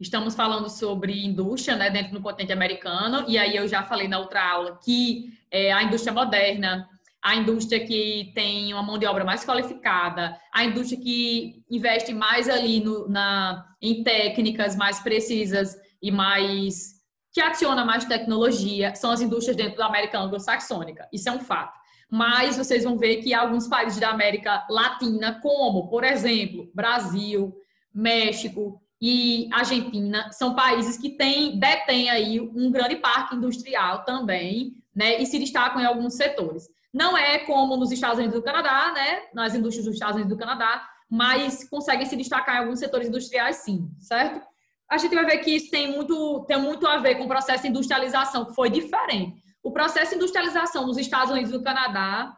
Estamos falando sobre indústria, né, dentro do continente americano, e aí eu já falei na outra aula que a indústria moderna, a indústria que tem uma mão de obra mais qualificada, a indústria que investe mais ali em técnicas mais precisas e que adiciona mais tecnologia, são as indústrias dentro da América anglo-saxônica. Isso é um fato. Mas vocês vão ver que alguns países da América Latina, como, por exemplo, Brasil, México e Argentina, são países que detêm aí um grande parque industrial também, né, e se destacam em alguns setores. Não é como nos Estados Unidos do Canadá, né, nas indústrias dos Estados Unidos do Canadá, mas conseguem se destacar em alguns setores industriais, sim, certo? A gente vai ver que isso tem muito a ver com o processo de industrialização, que foi diferente. O processo de industrialização nos Estados Unidos e no Canadá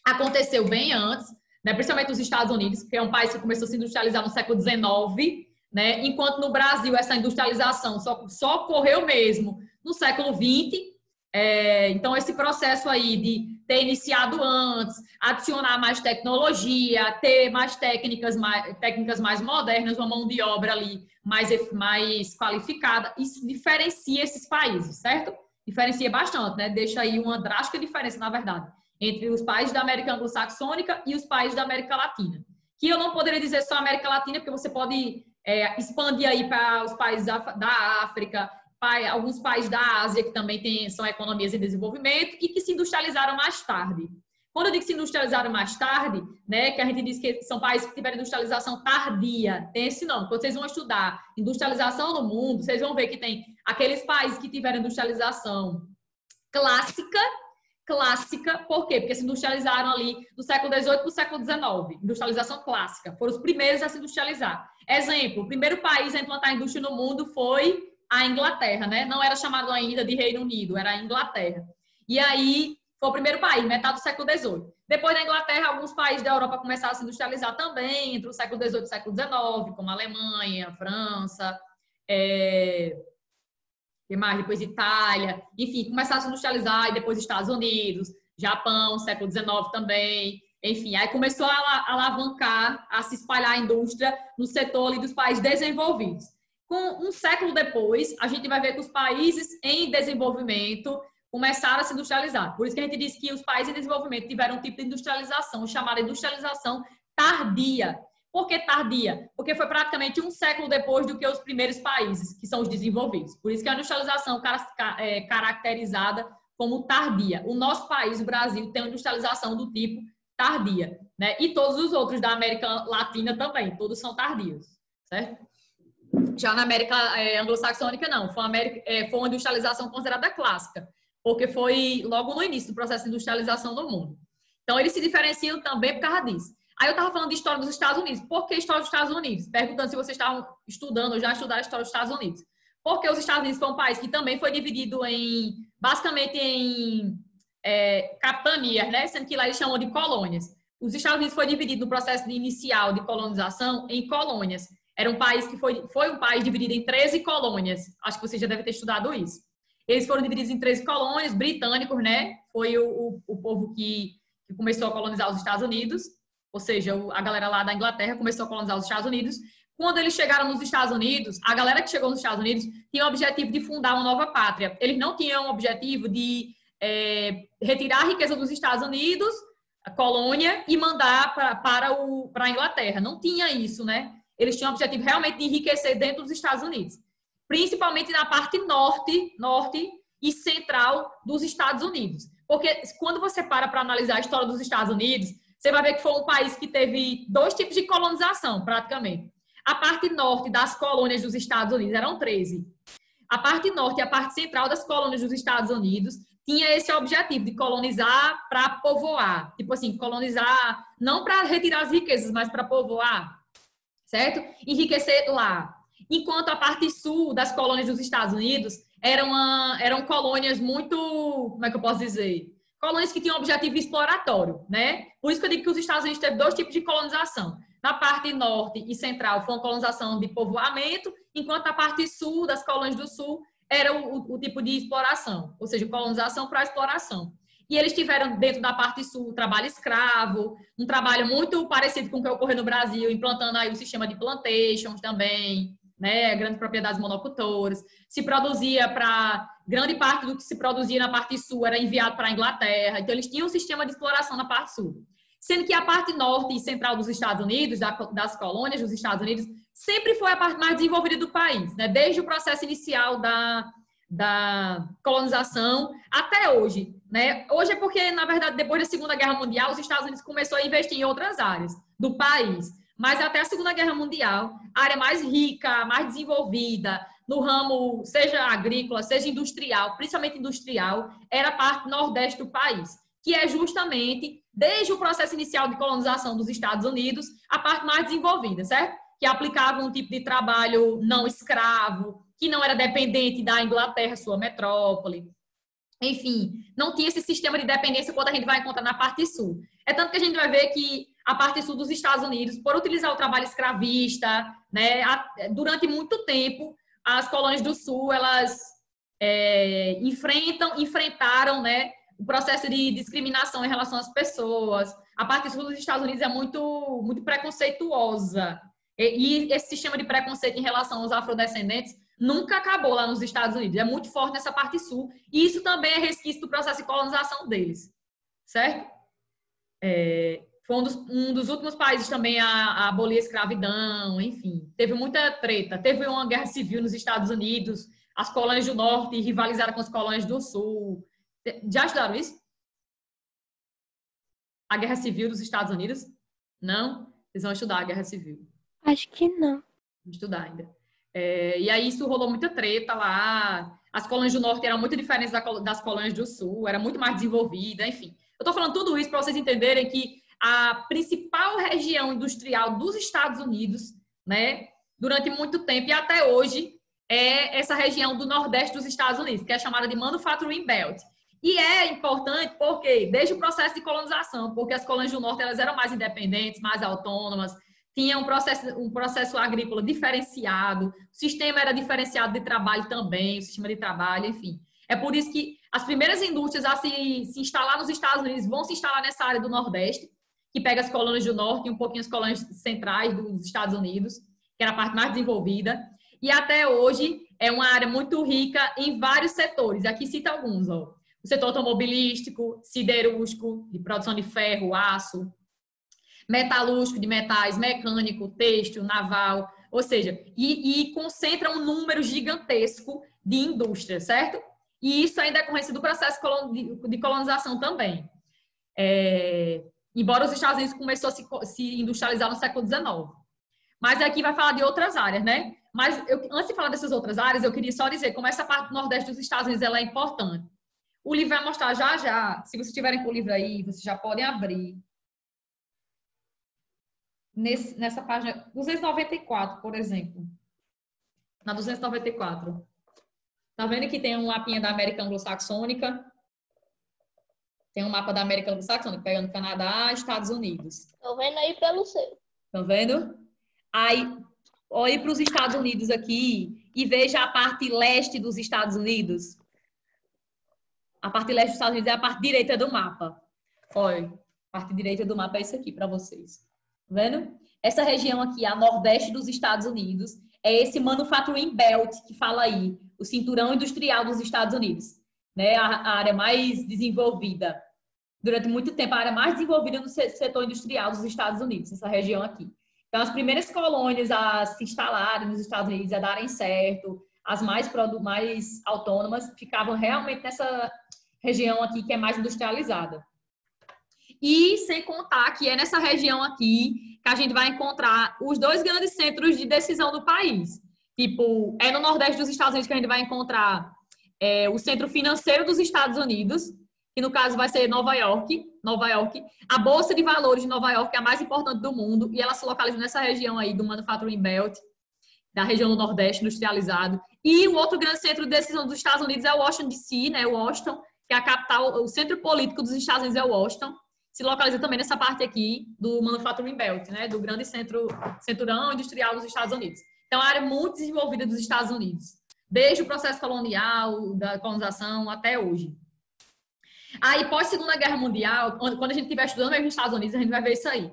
aconteceu bem antes, né, principalmente nos Estados Unidos, que é um país que começou a se industrializar no século XIX, né, enquanto no Brasil essa industrialização só ocorreu mesmo no século XX. Então, esse processo aí de ter iniciado antes, adicionar mais tecnologia, ter mais técnicas mais modernas, uma mão de obra ali mais qualificada, isso diferencia esses países, certo? Diferencia bastante, né? Deixa aí uma drástica diferença, na verdade, entre os países da América anglo-saxônica e os países da América Latina. Que eu não poderia dizer só América Latina, porque você pode expandir aí para os países da África, alguns países da Ásia que também são economias em desenvolvimento e que se industrializaram mais tarde. Quando eu digo que se industrializaram mais tarde, né, que a gente diz que são países que tiveram industrialização tardia, tem esse nome. Quando vocês vão estudar industrialização no mundo, vocês vão ver que tem aqueles países que tiveram industrialização clássica, por quê? Porque se industrializaram ali do século XVIII para o século XIX. Industrialização clássica. Foram os primeiros a se industrializar. Exemplo, o primeiro país a implantar a indústria no mundo foi a Inglaterra, né? Não era chamado ainda de Reino Unido, era a Inglaterra. E aí, foi o primeiro país, metade do século XVIII. Depois da Inglaterra, alguns países da Europa começaram a se industrializar também, entre o século XVIII e o século XIX, como a Alemanha, a França, depois Itália, enfim, começaram a se industrializar, e depois Estados Unidos, Japão, século XIX também, enfim, aí começou a alavancar, a se espalhar a indústria no setor ali dos países desenvolvidos. Com um século depois, a gente vai ver que os países em desenvolvimento começaram a se industrializar. Por isso que a gente diz que os países em desenvolvimento tiveram um tipo de industrialização chamada industrialização tardia. Por que tardia? Porque foi praticamente um século depois do que os primeiros países, que são os desenvolvidos. Por isso que a industrialização é caracterizada como tardia. O nosso país, o Brasil, tem uma industrialização do tipo tardia, né? E todos os outros da América Latina também, todos são tardios, certo? Já na América anglo-saxônica, não. Foi uma industrialização considerada clássica, porque foi logo no início do processo de industrialização do mundo. Então, eles se diferenciam também por causa disso. Aí eu estava falando de história dos Estados Unidos. Por que história dos Estados Unidos? Perguntando se vocês estavam estudando ou já estudaram a história dos Estados Unidos. Porque os Estados Unidos foi um país que também foi dividido basicamente em capitanias, né? Sendo que lá eles chamam de colônias. Os Estados Unidos foi dividido no processo inicial de colonização em colônias. Era um país que foi um país dividido em 13 colônias. Acho que vocês já devem ter estudado isso. Eles foram divididos em 13 colônias, britânicos, né? Foi o povo que começou a colonizar os Estados Unidos. Ou seja, a galera lá da Inglaterra começou a colonizar os Estados Unidos. Quando eles chegaram nos Estados Unidos, a galera que chegou nos Estados Unidos tinha o objetivo de fundar uma nova pátria. Eles não tinham o objetivo de retirar a riqueza dos Estados Unidos, a colônia, e mandar para a Inglaterra. Não tinha isso, né? Eles tinham o objetivo realmente de enriquecer dentro dos Estados Unidos. Principalmente na parte norte e central dos Estados Unidos. Porque quando você para analisar a história dos Estados Unidos, você vai ver que foi um país que teve 2 tipos de colonização, praticamente. A parte norte das colônias dos Estados Unidos eram 13. A parte norte e a parte central das colônias dos Estados Unidos tinha esse objetivo de colonizar para povoar. Tipo assim, colonizar não para retirar as riquezas, mas para povoar, certo? Enriquecer lá. Enquanto a parte sul das colônias dos Estados Unidos eram colônias muito, como é que eu posso dizer? Colônias que tinham um objetivo exploratório, né? Por isso que eu digo que os Estados Unidos teve 2 tipos de colonização. Na parte norte e central foi uma colonização de povoamento, enquanto a parte sul das colônias do sul era o tipo de exploração, ou seja, colonização para exploração. E eles tiveram dentro da parte sul trabalho escravo, um trabalho muito parecido com o que ocorreu no Brasil, implantando aí o sistema de plantations também, né? Grandes propriedades monocultoras. Se produzia para... Grande parte do que se produzia na parte sul era enviado para a Inglaterra. Então, eles tinham um sistema de exploração na parte sul. Sendo que a parte norte e central dos Estados Unidos, das colônias dos Estados Unidos, sempre foi a parte mais desenvolvida do país, né? Desde o processo inicial da colonização até hoje, né? Hoje é porque, na verdade, depois da Segunda Guerra Mundial, os Estados Unidos começou a investir em outras áreas do país. Mas até a Segunda Guerra Mundial, a área mais rica, mais desenvolvida, no ramo, seja agrícola, seja industrial, principalmente industrial, era a parte nordeste do país, que é justamente, desde o processo inicial de colonização dos Estados Unidos, a parte mais desenvolvida, certo? Que aplicava um tipo de trabalho não escravo, que não era dependente da Inglaterra, sua metrópole. Enfim, não tinha esse sistema de dependência quando a gente vai encontrar na parte sul. É tanto que a gente vai ver que a parte sul dos Estados Unidos, por utilizar o trabalho escravista, né, durante muito tempo, as colônias do sul, elas enfrentaram, né, o processo de discriminação em relação às pessoas. A parte sul dos Estados Unidos é muito preconceituosa. E esse sistema de preconceito em relação aos afrodescendentes nunca acabou lá nos Estados Unidos. É muito forte nessa parte sul. E isso também é resquício do processo de colonização deles. Certo? Foi um dos últimos países também a abolir a escravidão, enfim. Teve muita treta. Teve uma guerra civil nos Estados Unidos. As colônias do norte rivalizaram com as colônias do sul. Já estudaram isso? A guerra civil dos Estados Unidos? Não? Vocês vão estudar a guerra civil. Acho que não. Vou estudar ainda. E aí isso rolou muita treta lá. As colônias do norte eram muito diferentes das colônias do sul, era muito mais desenvolvida, enfim. Eu estou falando tudo isso para vocês entenderem que a principal região industrial dos Estados Unidos, né, durante muito tempo e até hoje, é essa região do nordeste dos Estados Unidos, que é chamada de Manufacturing Belt. E é importante porque, desde o processo de colonização, porque as colônias do norte elas eram mais independentes, mais autônomas, tinha um processo agrícola diferenciado, o sistema era diferenciado de trabalho também, o sistema de trabalho, enfim. É por isso que as primeiras indústrias a se instalar nos Estados Unidos vão se instalar nessa área do Nordeste, que pega as colônias do Norte e um pouquinho as colônias centrais dos Estados Unidos, que era a parte mais desenvolvida. E até hoje é uma área muito rica em vários setores. Aqui cita alguns, ó. O setor automobilístico, siderúrgico, de produção de ferro, aço, metalúrgico, de metais, mecânico, têxtil, naval, ou seja, e concentra um número gigantesco de indústrias, certo? E isso ainda é decorrência do processo de colonização também. Embora os Estados Unidos começou a se industrializar no século XIX. Mas aqui vai falar de outras áreas, né? Mas antes de falar dessas outras áreas, eu queria só dizer como essa parte do Nordeste dos Estados Unidos ela é importante. O livro vai mostrar já já, se vocês tiverem com o livro aí, vocês já podem abrir. Nessa página 294, por exemplo. Na 294. Tá vendo que tem um mapinha da América Anglo-Saxônica? Tem um mapa da América Anglo-Saxônica, pegando Canadá, Estados Unidos. Tô vendo aí pelo seu. Tá vendo? Aí, olhe para os Estados Unidos aqui e veja a parte leste dos Estados Unidos. A parte leste dos Estados Unidos é a parte direita do mapa. Olha, a parte direita do mapa é isso aqui para vocês. Tá vendo? Essa região aqui, a nordeste dos Estados Unidos, é esse Manufacturing Belt que fala aí, o cinturão industrial dos Estados Unidos, né? A área mais desenvolvida, durante muito tempo, a área mais desenvolvida no setor industrial dos Estados Unidos, essa região aqui. Então, as primeiras colônias a se instalarem nos Estados Unidos, a darem certo, as mais autônomas, ficavam realmente nessa região aqui que é mais industrializada. E sem contar que é nessa região aqui que a gente vai encontrar os dois grandes centros de decisão do país. Tipo, é no Nordeste dos Estados Unidos que a gente vai encontrar o centro financeiro dos Estados Unidos, que no caso vai ser Nova York. A Bolsa de Valores de Nova York é a mais importante do mundo e ela se localiza nessa região aí do Manufacturing Belt, da região do Nordeste industrializado. E o outro grande centro de decisão dos Estados Unidos é Washington DC, né? Washington, que é a capital, o centro político dos Estados Unidos é Washington. Se localiza também nessa parte aqui do Manufacturing Belt, né? Do grande cinturão industrial dos Estados Unidos. Então, é uma área muito desenvolvida dos Estados Unidos, desde o processo colonial, da colonização até hoje. Aí, pós-Segunda Guerra Mundial, quando a gente estiver estudando nos Estados Unidos, a gente vai ver isso aí.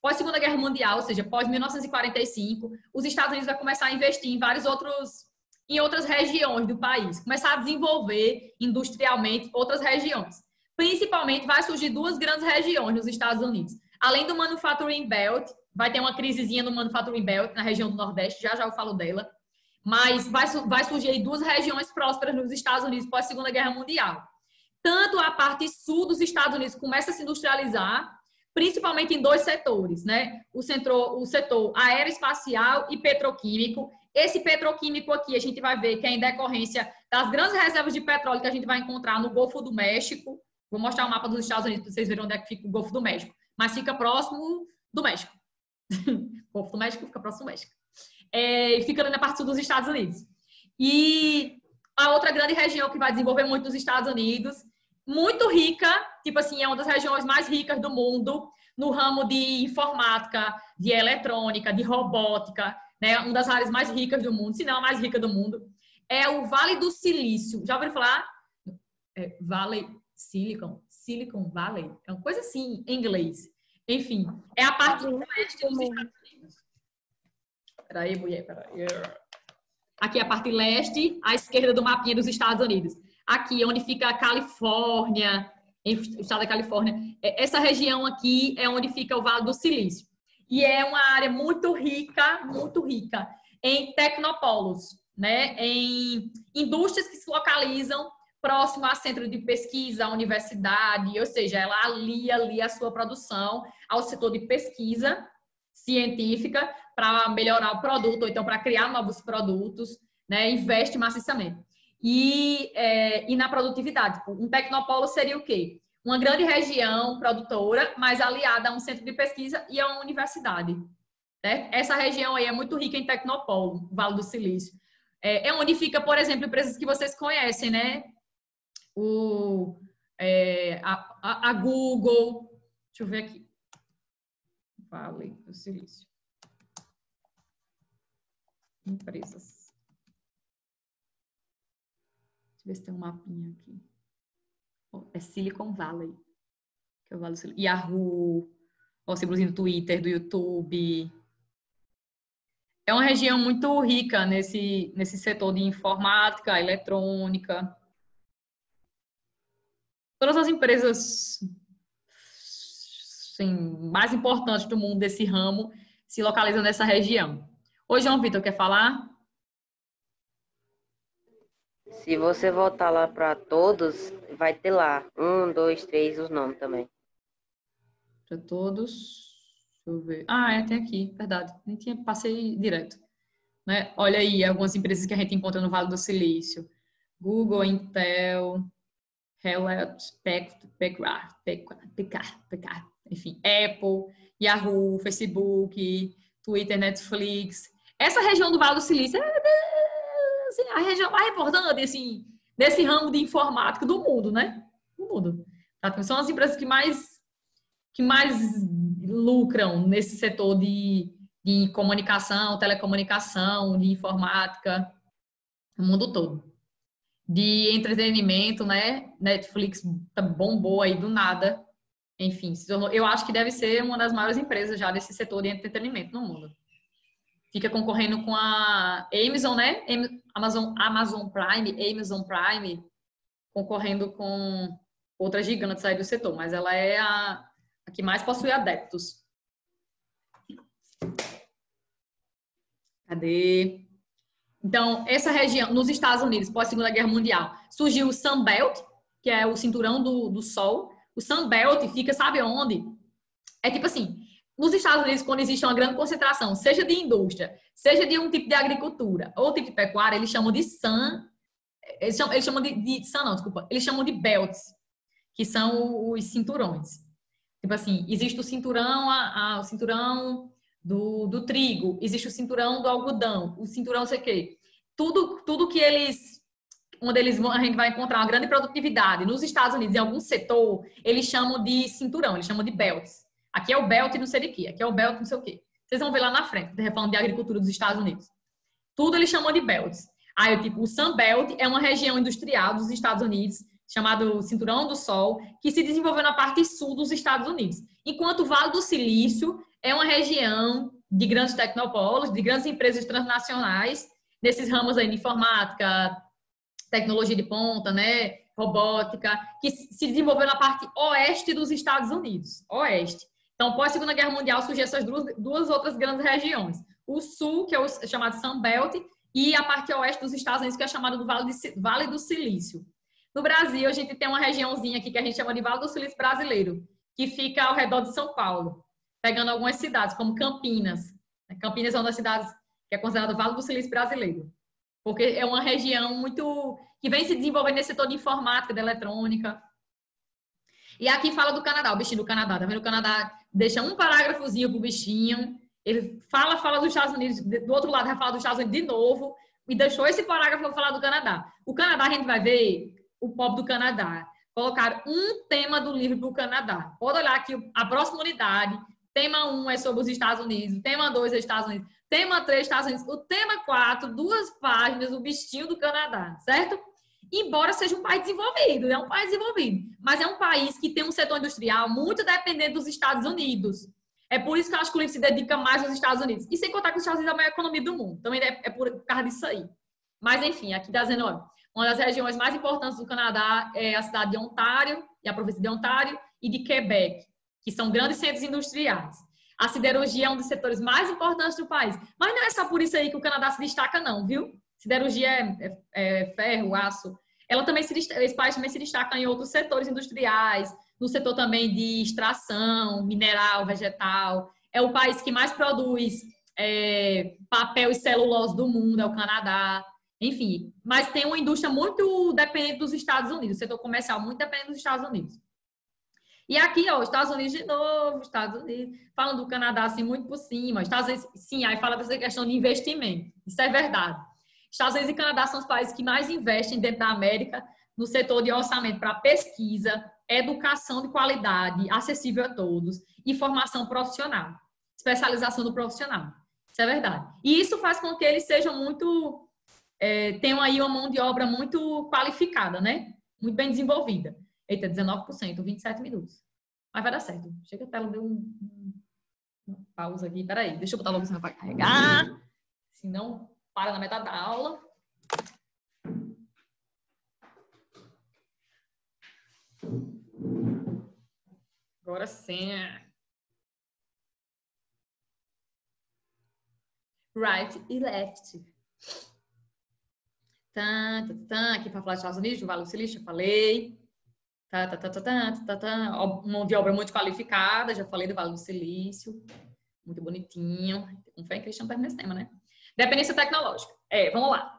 pós Segunda Guerra Mundial, ou seja, pós 1945, os Estados Unidos vai começar a investir em outras regiões do país, começar a desenvolver industrialmente outras regiões. Principalmente vai surgir duas grandes regiões nos Estados Unidos. Além do Manufacturing Belt, vai ter uma crisezinha no Manufacturing Belt na região do Nordeste, já eu falo dela, mas vai surgir aí duas regiões prósperas nos Estados Unidos pós Segunda Guerra Mundial. Tanto a parte sul dos Estados Unidos começa a se industrializar, principalmente em dois setores, né? O setor aeroespacial e petroquímico. Esse petroquímico aqui a gente vai ver que é em decorrência das grandes reservas de petróleo que a gente vai encontrar no Golfo do México. Vou mostrar o mapa dos Estados Unidos para vocês verem onde é que fica o Golfo do México. Mas fica próximo do México. O Golfo do México fica próximo do México. Fica ali na parte sul dos Estados Unidos. E a outra grande região que vai desenvolver muito nos Estados Unidos, muito rica, tipo assim, é uma das regiões mais ricas do mundo, no ramo de informática, de eletrônica, de robótica, né? Uma das áreas mais ricas do mundo, se não a mais rica do mundo, é o Vale do Silício. Já ouviram falar? Vale Silicon Valley, é uma coisa assim em inglês. Enfim, é a parte leste dos Estados Unidos. Peraí, mulher, peraí. Aqui é a parte leste, à esquerda do mapinha dos Estados Unidos. Aqui, onde fica a Califórnia, o estado da Califórnia. Essa região aqui é onde fica o Vale do Silício. E é uma área muito rica em tecnopolos, né? Em indústrias que se localizam próximo a centro de pesquisa, a universidade, ou seja, ela alia a sua produção ao setor de pesquisa científica para melhorar o produto, ou então para criar novos produtos, né? Investe maciçamente. E na produtividade. Um tecnopolo seria o quê? Uma grande região produtora, mas aliada a um centro de pesquisa e a uma universidade. Certo? Essa região aí é muito rica em tecnopolo, o Vale do Silício. É onde fica, por exemplo, empresas que vocês conhecem, né? A Google. Deixa eu ver aqui. Vale do Silício. Empresas. Deixa eu ver se tem um mapinha aqui. É Silicon Valley. Que é o Vale do Silício. Yahoo. O símbolozinho do Twitter, do YouTube. É uma região muito rica nesse setor de informática, eletrônica. Todas as empresas assim, mais importantes do mundo desse ramo se localizam nessa região. Ô, João Vitor, quer falar? Se você voltar lá para todos, vai ter lá 1, 2, 3 os nomes também. Para todos. Deixa eu ver. Tem aqui, verdade. Nem tinha, passei direto. Né? Olha aí algumas empresas que a gente encontra no Vale do Silício. Google, Intel, enfim, Apple, Yahoo, Facebook, Twitter, Netflix. Essa região do Vale do Silício é assim, a região mais importante assim, desse ramo de informática do mundo, né? Do mundo. São as empresas que mais lucram nesse setor de comunicação, telecomunicação, de informática, no mundo todo. De entretenimento, né? Netflix bombou aí do nada. Enfim, eu acho que deve ser uma das maiores empresas já desse setor de entretenimento no mundo. Fica concorrendo com a Amazon, né? Amazon Prime, concorrendo com outras gigantes aí do setor, mas ela é a que mais possui adeptos. Cadê? Então, essa região, nos Estados Unidos, pós-Segunda Guerra Mundial, surgiu o Sun Belt, que é o cinturão do Sol. O Sun Belt fica, sabe onde? É tipo assim, nos Estados Unidos, quando existe uma grande concentração, seja de indústria, seja de um tipo de agricultura ou tipo de pecuária, eles chamam de Sun, eles chamam de Sun, não, desculpa, eles chamam de Belts, que são os cinturões. Tipo assim, existe o cinturão, o cinturão do trigo, existe o cinturão do algodão, o cinturão não sei o quê. Tudo que onde a gente vai encontrar uma grande produtividade nos Estados Unidos, em algum setor, eles chamam de cinturão, eles chamam de belts. Aqui é o belt não sei de quê, aqui é o belt não sei o quê. Vocês vão ver lá na frente, falando de agricultura dos Estados Unidos. Tudo eles chamam de belts. Aí, tipo, o Sun Belt é uma região industrial dos Estados Unidos chamado Cinturão do Sol, que se desenvolveu na parte sul dos Estados Unidos. Enquanto o Vale do Silício é uma região de grandes tecnopolos, de grandes empresas transnacionais, nesses ramos aí de informática, tecnologia de ponta, né, robótica, que se desenvolveu na parte oeste dos Estados Unidos. Oeste. Então, pós Segunda Guerra Mundial, surgiram essas duas outras grandes regiões. O sul, que é o chamado Sun Belt, e a parte oeste dos Estados Unidos, que é chamada do Vale do Silício. No Brasil, a gente tem uma regiãozinha aqui que a gente chama de Vale do Silício Brasileiro, que fica ao redor de São Paulo, pegando algumas cidades, como Campinas. Campinas é uma das cidades que é considerada o Vale do Silício Brasileiro, porque é uma região muito que vem se desenvolvendo nesse setor de informática, de eletrônica. E aqui fala do Canadá, o bichinho do Canadá. Tá vendo? O Canadá deixa um parágrafozinho pro bichinho, ele fala dos Estados Unidos, do outro lado vai falar dos Estados Unidos de novo, e deixou esse parágrafo para falar do Canadá. O Canadá, a gente vai ver o pobre do Canadá. Colocaram um tema do livro para o Canadá. Pode olhar aqui a próxima unidade. Tema 1 é sobre os Estados Unidos, tema 2 é Estados Unidos, tema 3 Estados Unidos, o tema 4, 2 páginas, o bichinho do Canadá, certo? Embora seja um país desenvolvido, é um país desenvolvido, mas é um país que tem um setor industrial muito dependente dos Estados Unidos. É por isso que eu acho que o livro se dedica mais aos Estados Unidos. E sem contar que os Estados Unidos é a maior economia do mundo. Também é por causa disso aí. Mas, enfim, aqui está dizendo, olha, uma das regiões mais importantes do Canadá é a cidade de Ontário, e a província de Ontário, e de Quebec, que são grandes centros industriais. A siderurgia é um dos setores mais importantes do país. Mas não é só por isso aí que o Canadá se destaca, não, viu? Siderurgia é ferro, aço. Esse país também se destaca em outros setores industriais, no setor também de extração, mineral, vegetal. É o país que mais produz papel e celulose do mundo, é o Canadá. Enfim, mas tem uma indústria muito dependente dos Estados Unidos, setor comercial muito dependente dos Estados Unidos. E aqui, ó, Estados Unidos de novo, Estados Unidos, falando do Canadá assim muito por cima. Estados Unidos, sim, aí fala dessa questão de investimento. Isso é verdade. Estados Unidos e Canadá são os países que mais investem dentro da América no setor de orçamento para pesquisa, educação de qualidade, acessível a todos, e formação profissional, especialização do profissional. Isso é verdade. E isso faz com que eles sejam muito, tenham aí uma mão de obra muito qualificada, né? Muito bem desenvolvida. Eita, 19%, 27 minutos. Mas vai dar certo. Chega a tela, deu uma pausa aqui. Peraí, deixa eu botar logo isso para carregar. Senão, para na metade da aula. Agora sim. Right e left. Aqui para falar dos Estados Unidos, do Vale do Silício, eu falei. Mão de obra muito qualificada, já falei do Vale do Silício. Muito bonitinho. Com fé que eles estão terminando esse tema, né? Dependência tecnológica. Vamos lá.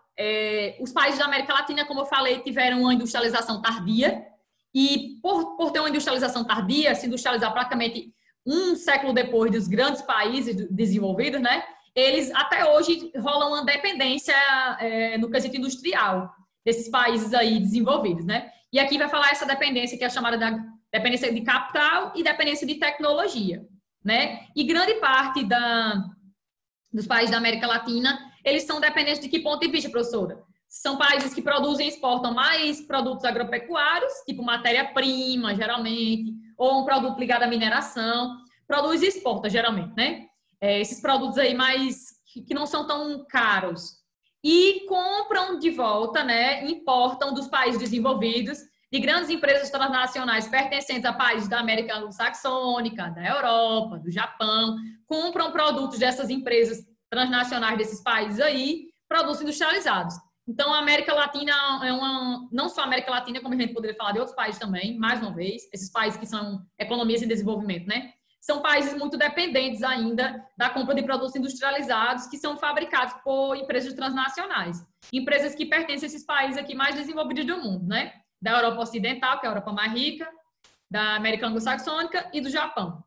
Os países da América Latina, como eu falei, tiveram uma industrialização tardia. E por ter uma industrialização tardia, se industrializar praticamente um século depois dos grandes países desenvolvidos, né? Eles até hoje rolam uma dependência no quesito industrial desses países aí desenvolvidos, né? E aqui vai falar essa dependência que é chamada da dependência de capital e dependência de tecnologia, né? E grande parte dos países da América Latina, eles são dependentes de que ponto de vista, professora? São países que produzem e exportam mais produtos agropecuários, tipo matéria-prima, geralmente, ou um produto ligado à mineração. Produz e exporta, geralmente, né? Esses produtos aí mais que não são tão caros. E compram de volta, né? Importam dos países desenvolvidos, de grandes empresas transnacionais pertencentes a países da América Anglo-Saxônica, da Europa, do Japão, compram produtos dessas empresas transnacionais desses países aí, produtos industrializados. Então, a América Latina não só a América Latina, como a gente poderia falar de outros países também, mais uma vez, esses países que são economias em desenvolvimento, né? São países muito dependentes ainda da compra de produtos industrializados que são fabricados por empresas transnacionais. Empresas que pertencem a esses países aqui mais desenvolvidos do mundo, né? Da Europa Ocidental, que é a Europa mais rica, da América Anglo-Saxônica e do Japão.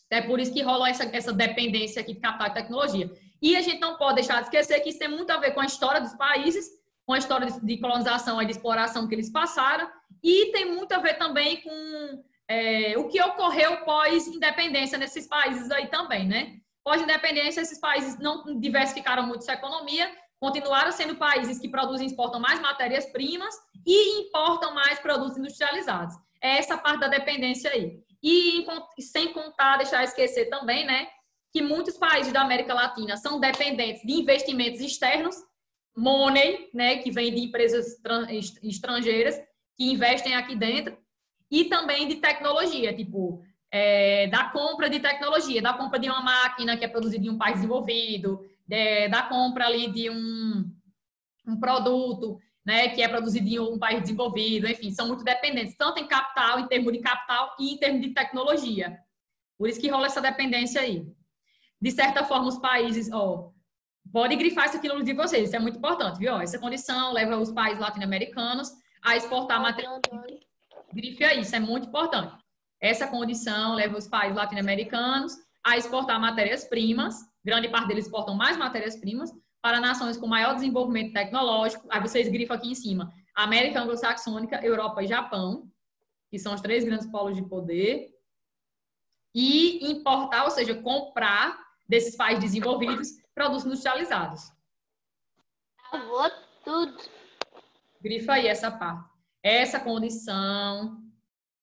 É por isso que rola essa dependência aqui de capital e tecnologia. E a gente não pode deixar de esquecer que isso tem muito a ver com a história dos países, com a história de colonização e de exploração que eles passaram, e tem muito a ver também com o que ocorreu pós-independência nesses países aí também, né? Pós-independência, esses países não diversificaram muito sua economia, continuaram sendo países que produzem e exportam mais matérias-primas e importam mais produtos industrializados. É essa parte da dependência aí. E sem contar, deixar eu esquecer também, né, que muitos países da América Latina são dependentes de investimentos externos, money, né, que vem de empresas estrangeiras que investem aqui dentro, e também de tecnologia, tipo, da compra de tecnologia, da compra de uma máquina que é produzida em um país desenvolvido, da compra ali de um produto, né, que é produzido em um país desenvolvido, enfim, são muito dependentes, tanto em capital, em termos de capital, e em termos de tecnologia. Por isso que rola essa dependência aí. De certa forma, os países, pode grifar isso aqui no livro de vocês, isso é muito importante, viu? Essa condição leva os países latino-americanos a exportar matéria. Grife aí, isso é muito importante. Essa condição leva os países latino-americanos a exportar matérias-primas, grande parte deles exportam mais matérias-primas, para nações com maior desenvolvimento tecnológico. Aí vocês grifam aqui em cima: América Anglo-Saxônica, Europa e Japão, que são os 3 grandes polos de poder. E importar, ou seja, comprar desses países desenvolvidos produtos industrializados. Travou tudo. Grifa aí essa parte. Essa condição,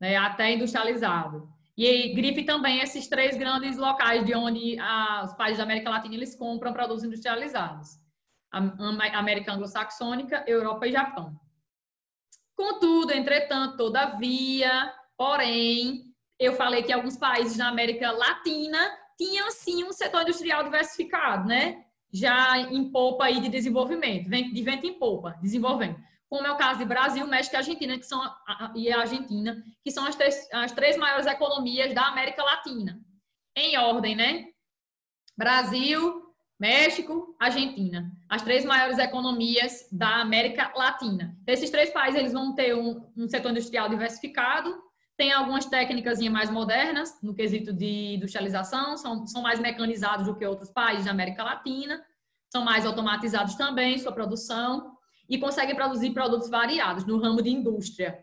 né, até industrializado. E aí, grife também esses 3 grandes locais de onde os países da América Latina eles compram produtos industrializados. América Anglo-Saxônica, Europa e Japão. Contudo, entretanto, todavia, porém, eu falei que alguns países da América Latina tinham, sim, um setor industrial diversificado, né? Já em polpa aí de desenvolvimento, de vento em polpa, desenvolvendo. Como é o caso de Brasil, México e Argentina, que são as 3 maiores economias da América Latina. Em ordem, né? Brasil, México, Argentina. As 3 maiores economias da América Latina. Esses 3 países eles vão ter um setor industrial diversificado, tem algumas técnicas mais modernas no quesito de industrialização, são mais mecanizados do que outros países da América Latina, são mais automatizados também, sua produção, e conseguem produzir produtos variados no ramo de indústria.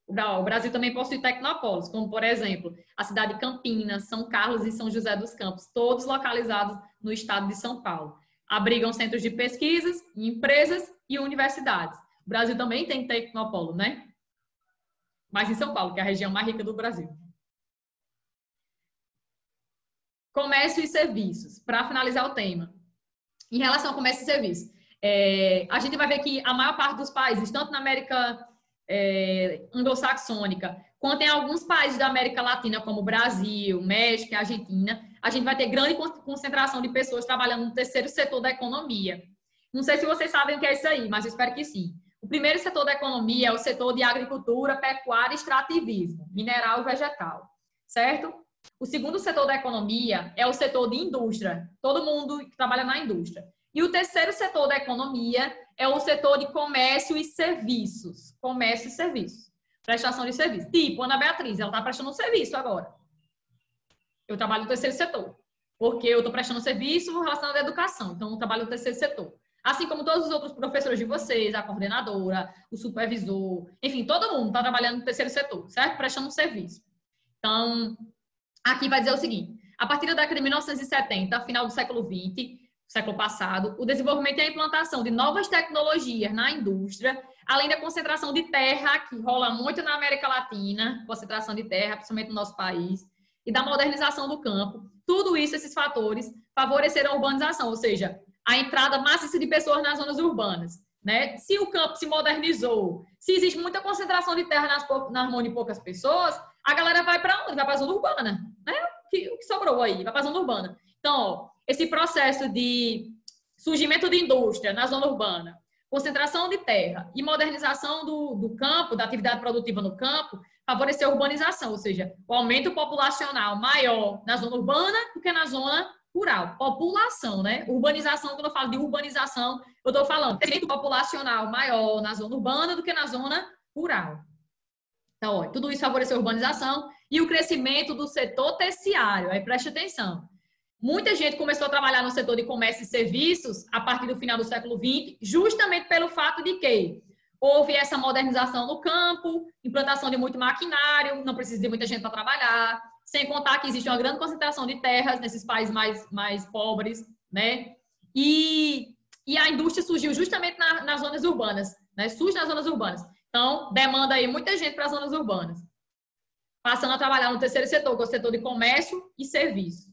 O Brasil também possui tecnopolos, como, por exemplo, a cidade de Campinas, São Carlos e São José dos Campos, todos localizados no estado de São Paulo. Abrigam centros de pesquisas, empresas e universidades. O Brasil também tem tecnopolo, né? Mas em São Paulo, que é a região mais rica do Brasil. Comércio e serviços. Para finalizar o tema. Em relação ao comércio e serviços, a gente vai ver que a maior parte dos países, tanto na América anglo-saxônica, quanto em alguns países da América Latina, como Brasil, México e Argentina, a gente vai ter grande concentração de pessoas trabalhando no terceiro setor da economia. Não sei se vocês sabem o que é isso aí, mas eu espero que sim. O primeiro setor da economia é o setor de agricultura, pecuária e extrativismo, mineral e vegetal, certo? O segundo setor da economia é o setor de indústria, todo mundo que trabalha na indústria. E o terceiro setor da economia é o setor de comércio e serviços. Comércio e serviços. Prestação de serviço. Tipo, Ana Beatriz, ela está prestando um serviço agora. Eu trabalho no terceiro setor, porque eu estou prestando serviço relacionado à educação. Então, eu trabalho no terceiro setor. Assim como todos os outros professores de vocês, a coordenadora, o supervisor, enfim, todo mundo está trabalhando no terceiro setor, certo? Prestando um serviço. Então, aqui vai dizer o seguinte: a partir da década de 1970, final do século XX, século passado, o desenvolvimento e a implantação de novas tecnologias na indústria, além da concentração de terra, que rola muito na América Latina, concentração de terra, principalmente no nosso país, e da modernização do campo, tudo isso, esses fatores, favoreceram a urbanização, ou seja, a entrada maciça de pessoas nas zonas urbanas, né? Se o campo se modernizou, se existe muita concentração de terra nas mãos de poucas pessoas, a galera vai para onde? Vai para a zona urbana, né? O que sobrou aí? Vai para a zona urbana. Então, ó, esse processo de surgimento de indústria na zona urbana, concentração de terra e modernização do campo, da atividade produtiva no campo, favoreceu a urbanização, ou seja, o aumento populacional maior na zona urbana do que na zona rural. População, né? Urbanização, quando eu falo de urbanização, eu estou falando de crescimento populacional maior na zona urbana do que na zona rural. Então, ó, tudo isso favoreceu a urbanização e o crescimento do setor terciário. Aí preste atenção. Muita gente começou a trabalhar no setor de comércio e serviços a partir do final do século XX, justamente pelo fato de que houve essa modernização no campo, implantação de muito maquinário, não precisa de muita gente para trabalhar, sem contar que existe uma grande concentração de terras nesses países mais pobres, né? E a indústria surgiu justamente nas zonas urbanas, né? Surge nas zonas urbanas. Então, demanda aí muita gente para as zonas urbanas. Passando a trabalhar no terceiro setor, que é o setor de comércio e serviço.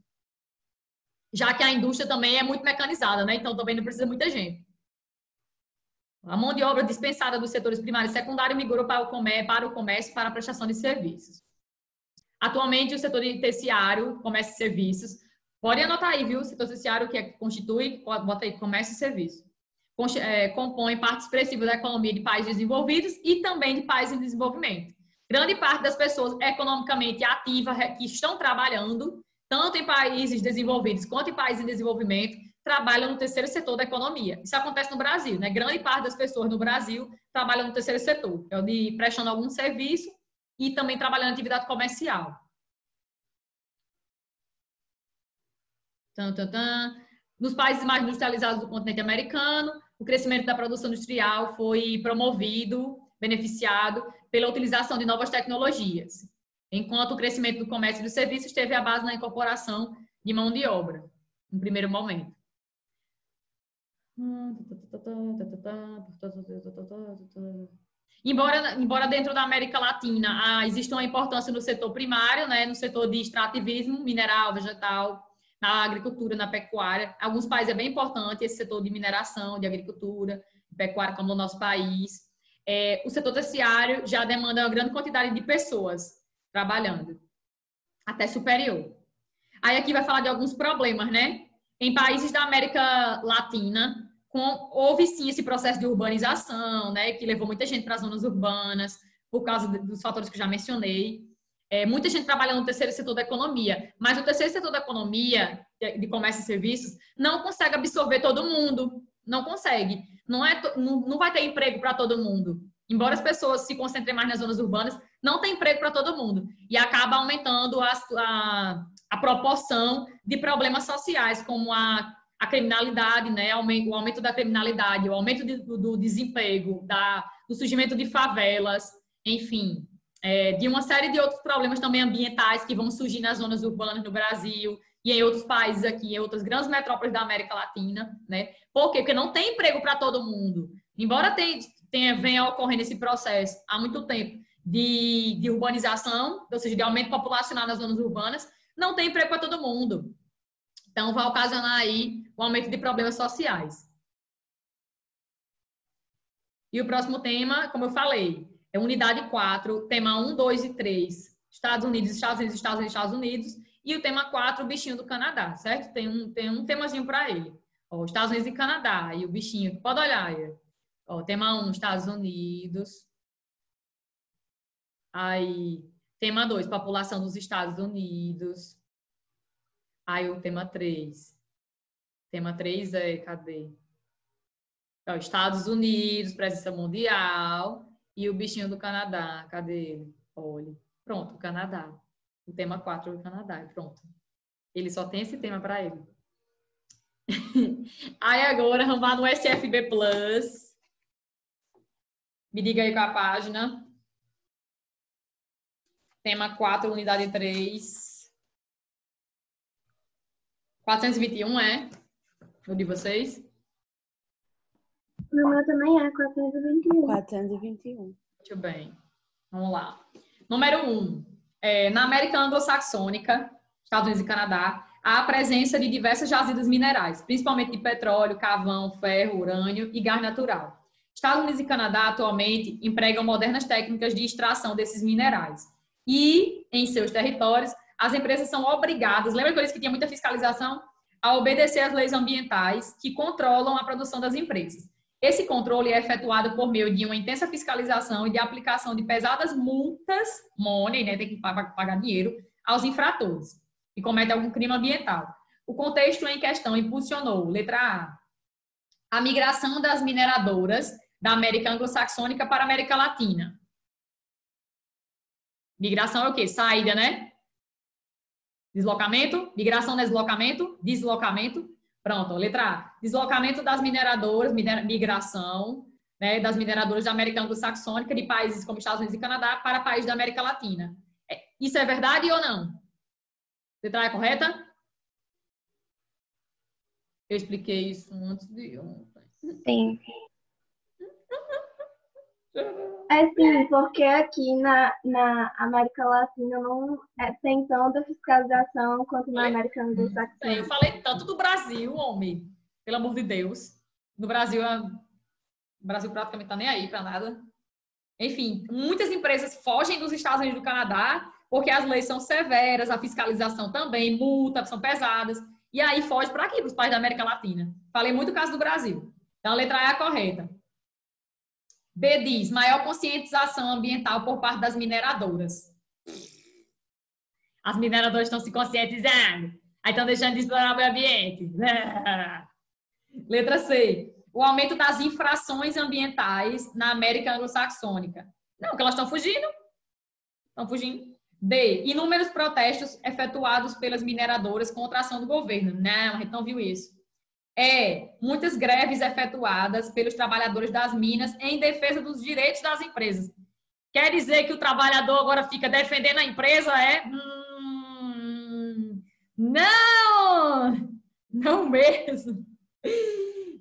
Já que a indústria também é muito mecanizada, né? Então, também não precisa muita gente. A mão de obra dispensada dos setores primário e secundário migrou para o comércio para a prestação de serviços. Atualmente, o setor de terciário, comércio e serviços, pode anotar aí, viu? O setor terciário que constitui, bota aí, comércio e serviço. Compõe parte expressiva da economia de países desenvolvidos e também de países em desenvolvimento. Grande parte das pessoas economicamente ativas que estão trabalhando, tanto em países desenvolvidos quanto em países em desenvolvimento, trabalham no terceiro setor da economia. Isso acontece no Brasil, né? Grande parte das pessoas no Brasil trabalham no terceiro setor, é o de prestando algum serviço e também trabalhando em atividade comercial. Nos países mais industrializados do continente americano, o crescimento da produção industrial foi promovido, beneficiado pela utilização de novas tecnologias, enquanto o crescimento do comércio e dos serviços teve a base na incorporação de mão de obra, no primeiro momento. Embora dentro da América Latina exista uma importância no setor primário, né, no setor de extrativismo, mineral, vegetal, na agricultura, na pecuária. Alguns países é bem importante esse setor de mineração, de agricultura, de pecuária, como no nosso país. O setor terciário já demanda uma grande quantidade de pessoas trabalhando, até superior. Aí aqui vai falar de alguns problemas, né? Em países da América Latina, houve sim esse processo de urbanização, né? Que levou muita gente para as zonas urbanas, por causa dos fatores que eu já mencionei. Muita gente trabalhando no terceiro setor da economia, mas o terceiro setor da economia, de comércio e serviços, não consegue absorver todo mundo, não consegue. Não vai ter emprego para todo mundo. Embora as pessoas se concentrem mais nas zonas urbanas, não tem emprego para todo mundo. E acaba aumentando a proporção de problemas sociais, como a criminalidade, né? O aumento da criminalidade, o aumento do desemprego, do surgimento de favelas, enfim, de uma série de outros problemas também ambientais que vão surgir nas zonas urbanas no Brasil e em outros países aqui, em outras grandes metrópoles da América Latina, né? Por quê? Porque não tem emprego para todo mundo. Embora venha ocorrendo esse processo há muito tempo de urbanização, ou seja, de aumento populacional nas zonas urbanas, não tem emprego para todo mundo. Então, vai ocasionar aí o aumento de problemas sociais. E o próximo tema, como eu falei, é unidade 4, tema 1, 2 e 3, Estados Unidos, Estados Unidos, Estados Unidos, Estados Unidos, e o tema 4, o bichinho do Canadá, certo? Tem um temazinho para ele. Ó, Estados Unidos e Canadá, e o bichinho, pode olhar aí. Ó, tema 1, Estados Unidos. Aí, tema 2, população dos Estados Unidos. Aí, o tema 3. Tema 3 cadê? Ó, Estados Unidos, presença mundial. E o bichinho do Canadá, cadê ele? Olha, pronto, o Canadá. O tema 4 do Canadá, pronto. Ele só tem esse tema para ele. Aí agora, vamos lá no SFB Plus. Me diga aí qual a página. Tema 4, unidade 3. 421 é? O de vocês? No meu também é 421. 421. Muito bem. Vamos lá. Número 1. Na América Anglo-Saxônica, Estados Unidos e Canadá, há a presença de diversas jazidas minerais, principalmente de petróleo, carvão, ferro, urânio e gás natural. Estados Unidos e Canadá, atualmente, empregam modernas técnicas de extração desses minerais. E, em seus territórios, as empresas são obrigadas, lembra que eu disse que tinha muita fiscalização? A obedecer às leis ambientais que controlam a produção das empresas. Esse controle é efetuado por meio de uma intensa fiscalização e de aplicação de pesadas multas, money, né, tem que pagar dinheiro, aos infratores que cometem algum crime ambiental. O contexto em questão impulsionou, letra A migração das mineradoras da América Anglo-Saxônica para a América Latina. Migração é o quê? Saída, né? Deslocamento? Migração não é deslocamento? Deslocamento. Pronto, letra A. Deslocamento das mineradoras, migração, né, das mineradoras da América Anglo-Saxônica de países como Estados Unidos e Canadá para países da América Latina. Isso é verdade ou não? Letra A é correta? Eu expliquei isso antes de ontem. Sim. É sim, porque aqui na América Latina não tem tanta fiscalização quanto na Falei América muito bem. Eu Anglo-Saxônica. falei tanto do Brasil, homem. Pelo amor de Deus. No Brasil, o Brasil praticamente tá nem aí para nada. Enfim, muitas empresas fogem dos Estados Unidos e do Canadá porque as leis são severas, a fiscalização também, multas são pesadas. E aí foge para aqui, para os países da América Latina. Falei muito o caso do Brasil. Então, a letra A é a correta. B diz, maior conscientização ambiental por parte das mineradoras. As mineradoras estão se conscientizando. Aí estão deixando de explorar o meio ambiente. Letra C. O aumento das infrações ambientais na América Anglo-Saxônica. Não, que elas estão fugindo. Estão fugindo. D. Inúmeros protestos efetuados pelas mineradoras contra a ação do governo. Não, a gente não viu isso. E. Muitas greves efetuadas pelos trabalhadores das minas em defesa dos direitos das empresas. Quer dizer que o trabalhador agora fica defendendo a empresa, é? Não! Não mesmo.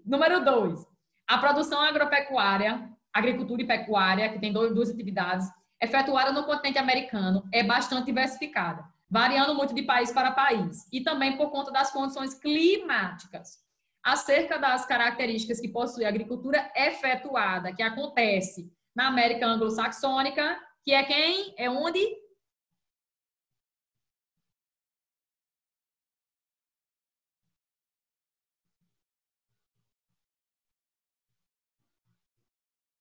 Número 2. A produção agropecuária, agricultura e pecuária, que tem duas atividades, efetuada no continente americano, é bastante diversificada, variando muito de país para país, e também por conta das condições climáticas. Acerca das características que possui a agricultura efetuada, que acontece na América Anglo-Saxônica, que é quem? É onde?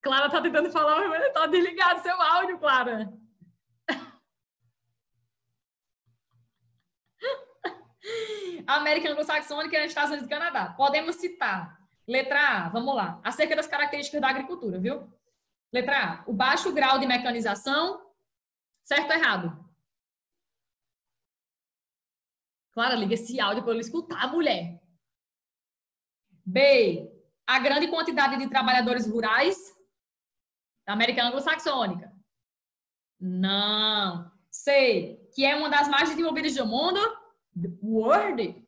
Clara tá tentando falar, mas tá desligado seu áudio, Clara. América Anglo-Saxônica e Estados Unidos e Canadá. Podemos citar. Letra A, vamos lá. Acerca das características da agricultura, viu? Letra A, o baixo grau de mecanização. Certo ou errado? Clara, liga esse áudio para eu escutar, mulher. B, a grande quantidade de trabalhadores rurais da América Anglo-Saxônica. Não. C, que é uma das mais desenvolvidas do mundo. The world.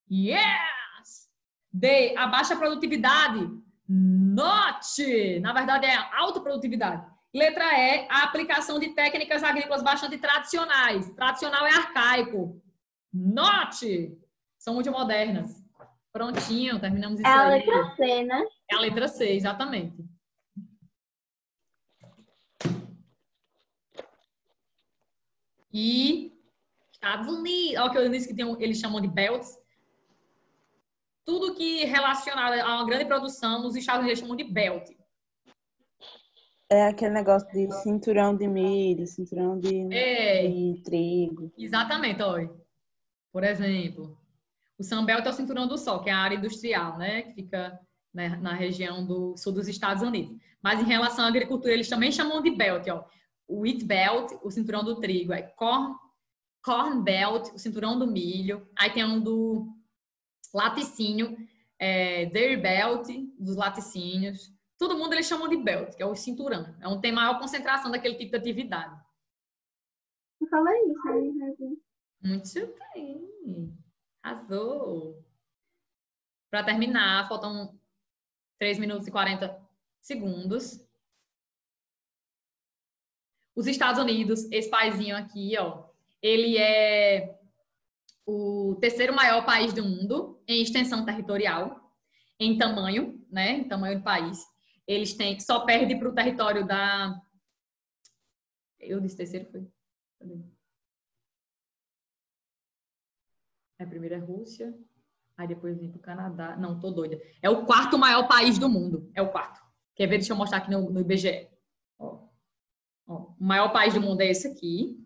Yes! D, a baixa produtividade. Not! Na verdade, é a alta produtividade. Letra E, a aplicação de técnicas agrícolas bastante tradicionais. Tradicional é arcaico. Not! São muito modernas. Prontinho, terminamos isso aí. É a letra C, né? É a letra C, exatamente. E Estados Unidos, olha o que eu disse que tem, eles chamam de belts. Tudo que relacionado a uma grande produção, nos Estados Unidos chamam de belt. É aquele negócio de cinturão de milho, cinturão de trigo. Exatamente, olha. Por exemplo, o Sunbelt é o cinturão do sol, que é a área industrial, né? Que fica, né, na região do sul dos Estados Unidos. Mas em relação à agricultura, eles também chamam de belt, ó. O wheat belt, o cinturão do trigo, é corn belt, o cinturão do milho. Aí tem um do laticínio, dairy belt, dos laticínios. Todo mundo eles chamam de belt, que é o cinturão. É onde tem maior concentração daquele tipo de atividade. Eu falei isso, né? Muito bem. Arrasou. Para terminar, faltam 3 minutos e 40 segundos. Os Estados Unidos, esse paizinho aqui, ó, ele é o terceiro maior país do mundo em extensão territorial, em tamanho, né? Em tamanho do país. Eles têm, só perde para o território da... Eu disse terceiro, foi? Primeiro é Rússia, aí depois vem para o Canadá. Não, tô doida. É o quarto maior país do mundo. É o quarto. Quer ver? Deixa eu mostrar aqui no IBGE. Ó. O maior país do mundo é esse aqui,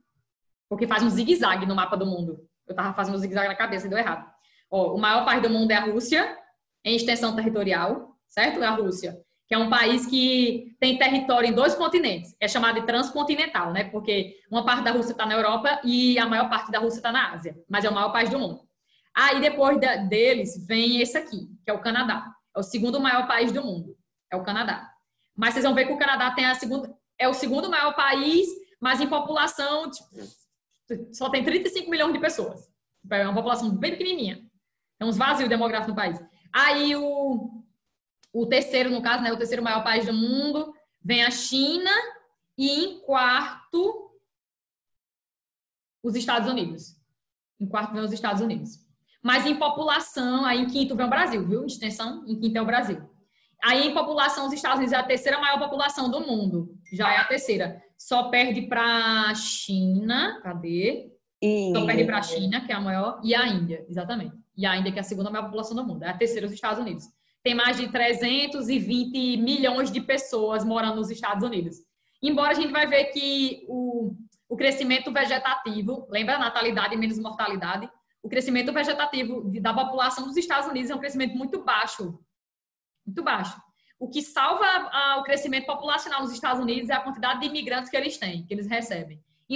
porque faz um zigue-zague no mapa do mundo. Eu tava fazendo um zigue-zague na cabeça e deu errado. Ó, o maior país do mundo é a Rússia, em extensão territorial, certo? É a Rússia, que é um país que tem território em 2 continentes. É chamado de transcontinental, né? Porque uma parte da Rússia está na Europa e a maior parte da Rússia está na Ásia. Mas é o maior país do mundo. Aí depois deles vem esse aqui, que é o Canadá. É o segundo maior país do mundo. É o Canadá. Mas vocês vão ver que o Canadá tem é o segundo maior país, mas em população tipo, só tem 35 milhões de pessoas. É uma população bem pequenininha. Tem uns vazios demográficos no país. Aí o terceiro, no caso, né, o terceiro maior país do mundo, vem a China e em quarto os Estados Unidos. Em quarto vem os Estados Unidos. Mas em população, aí em quinto vem o Brasil, viu? Em extensão, em quinto é o Brasil. Aí em população, os Estados Unidos é a terceira maior população do mundo. Já é a terceira. Só perde para a China. Cadê? Só perde para a China, que é a maior, e a Índia, exatamente. E a Índia, que é a segunda maior população do mundo. É a terceira, os Estados Unidos. Tem mais de 320 milhões de pessoas morando nos Estados Unidos. Embora a gente vai ver que o crescimento vegetativo, lembra? Natalidade menos mortalidade. O crescimento vegetativo da população dos Estados Unidos é um crescimento muito baixo. Muito baixo. O que salva o crescimento populacional nos Estados Unidos é a quantidade de imigrantes que eles têm, que eles recebem.